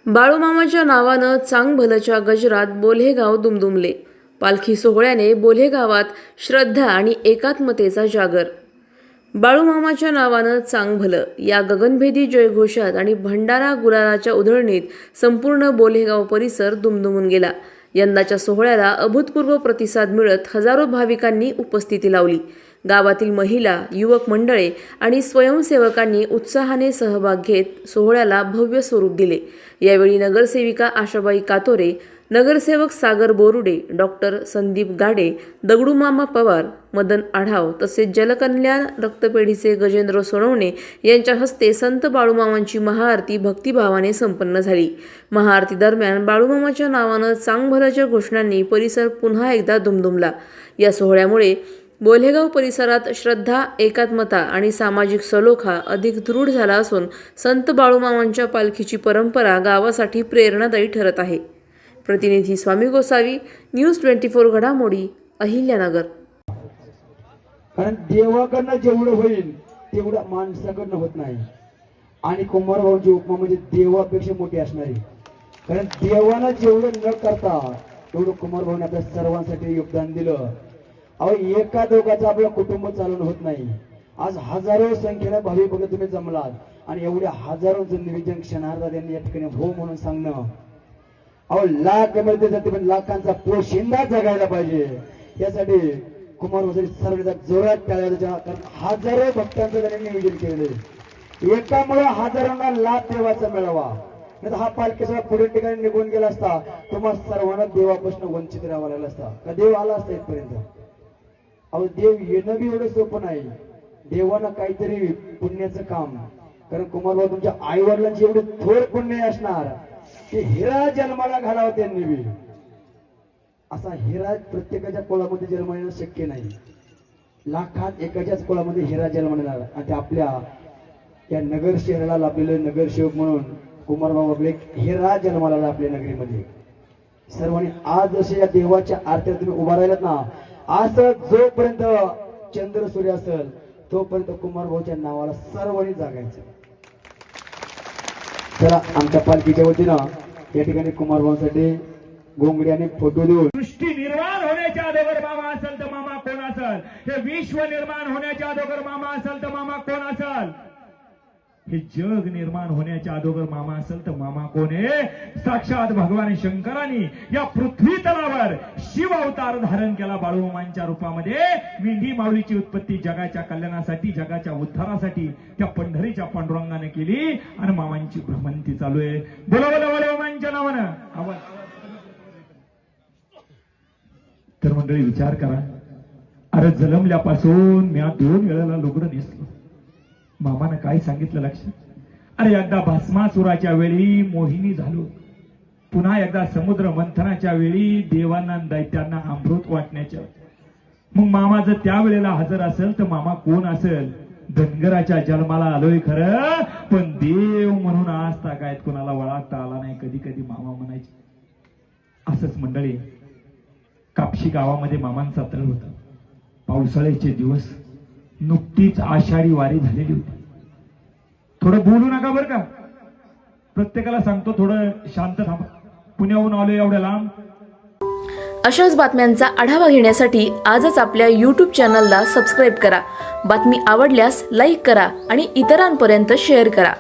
बाळूमामाच्या नावानं चांगभलच्या गजरात बोल्हेगाव दुमदुमले. पालखी सोहळ्याने बोल्हेगावात श्रद्धा आणि एकात्मतेचा जागर. बाळूमामाच्या नावानं चांगभलं या गगनभेदी जयघोषात आणि भंडारा गुलालाच्या उधळणीत संपूर्ण बोल्हेगाव परिसर दुमदुमून गेला. यंदाच्या सोहळ्याला अभूतपूर्व प्रतिसाद मिळत हजारो भाविकांनी उपस्थिती लावली. गावातील महिला, युवक मंडळे आणि स्वयंसेवकांनी उत्साहाने सहभाग घेत सोहळ्याला भव्य स्वरूप दिले. यावेळी नगरसेविका आशाबाई कातोरे, नगरसेवक सागर बोरुडे, डॉक्टर संदीप गाडे, दगडूमामा पवार, मदन आढाव तसेच जलकल्याण रक्तपेढीचे गजेंद्र सोनवणे यांच्या हस्ते संत बाळूमामांची महाआरती भक्तिभावाने संपन्न झाली. महाआरती दरम्यान बाळूमामाच्या नावानं चांगभलच्या घोषणांनी परिसर पुन्हा एकदा दुमदुमला. या सोहळ्यामुळे बोल्हेगाव परिसरात श्रद्धा, एकात्मता आणि सामाजिक सलोखा अधिक दृढ झाला असून संत बाळूमामांच्या पालखीची परंपरा गावासाठी प्रेरणादायी ठरत आहे. प्रतिनिधी स्वामी गोसावी, न्यूज 24 घडामोडी, अहिल्यानगर. कारण देवाकडनं जेवढं होईल तेवढं माणसाकडनं होत नाही. आणि कुमारभाऊची उपमा म्हणजे देवापेक्षा मोठी असणारी. कारण देवाला जेवढं न करता तेवढं कुमारभाऊने आपल्या सर्वांसाठी योगदान दिलं. अहो, एका दोघाचं आपलं कुटुंब चालवणं होत नाही. आज हजारो संख्येने भाविक भक्त तुम्ही जमलात आणि एवढ्या हजारोंचं निवेदन क्षणार्धात त्यांनी या ठिकाणी हो म्हणून सांगणं. अहो, लाख मध्ये जाते पण लाखांचा पोशिंदा जगायला पाहिजे. यासाठी कुमारभाऊसाठी सर्व जोरात टाळ्या. कारण हजारो भक्तांचं त्यांनी नियोजन केलेलं. एकामुळे हजारांना लाभ देवाचा मिळावा. नाही हा पालखीचा पुढे ठिकाणी निघून गेला असता तुम्हाला सर्वांना देवापासून वंचित राहावं लागला असता. का देव आला असता इथपर्यंत? अहो, देव येणं बी एवढं सोपं नाही. देवानं काहीतरी पुण्याचं काम. कारण कुमारभाऊ तुमच्या आई वडिलांची एवढे थोर पुण्य असणार की हिरा जन्माला घालावं त्यांनी बी. असा हिरा प्रत्येकाच्या कोळामध्ये जन्म येणं शक्य नाही. लाखात एकाच्याच कोळामध्ये हिरा जन्म येणार. आणि ते आपल्या या नगर शहराला लाभलेले नगरसेवक म्हणून कुमारभाऊ आपले हिरा जन्माला आपल्या नगरीमध्ये. सर्वांनी आज जसे या देवाच्या आरत्या तुम्ही उभा राहिलात ना, असं जोपर्यंत चंद्र सूर्य असेल तोपर्यंत कुमारभाऊच्या नावाला सर्वांनी जागायचं. चला, आमच्या पालखीच्या वतीनं या ठिकाणी कुमारभाऊसाठी गोंगड्याने फोटो देऊन. सृष्टी निर्माण होण्याच्या अगोदर मामा असेल तर मामा कोण असेल? हे विश्व निर्माण होण्याच्या अगोदर मामा असेल तर मामा कोण असेल? हे जग निर्माण होण्याच्या अगोदर मामा असेल तर मामा कोण आहे? साक्षात भगवान शंकरांनी या पृथ्वी तलावर शिव अवतार धारण केला बाळूमामांच्या रूपामध्ये. मेंढी माऊलीची उत्पत्ती जगाच्या कल्याणासाठी, जगाच्या उद्धारासाठी त्या पंढरीच्या पांडुरंगाने केली आणि मामांची भ्रमंती चालू आहे. बोला बोला बाळूमामांच्या नावानं. तर मंडळी विचार करा, अरे जन्मल्यापासून मी 2 वेळेला लुगडं नेसलो. मामानं काय सांगितलं लक्षात? अरे एकदा भस्मासुराच्या वेळी मोहिनी झालो, पुन्हा एकदा समुद्र मंथनाच्या वेळी देवांना दैत्यांना अमृत वाटण्याच्या. मग मामा जर त्यावेळेला हजर असेल तर मामा कोण असेल? धनगराच्या जन्माला आलोय खरं, पण देव म्हणून आज ताकायत कोणाला वळखता आला नाही. कधी कधी मामा म्हणायचे. असंच मंडळी कापशी गावामध्ये मामांचा तळ होता. पावसाळ्याचे दिवस, नुकतीच आषाढी वारी झालेली होती. थोडं बोलू नका बरं का, प्रत्येकाला सांगतो थोडं शांत थांबा. पुण्याहून आलो एवढ्या लांब. अशाच बातम्यांचा आढावा घेण्यासाठी आजच आपल्या YouTube चॅनलला सबस्क्राईब करा. बातमी आवडल्यास लाईक करा आणि इतरांपर्यंत शेअर करा.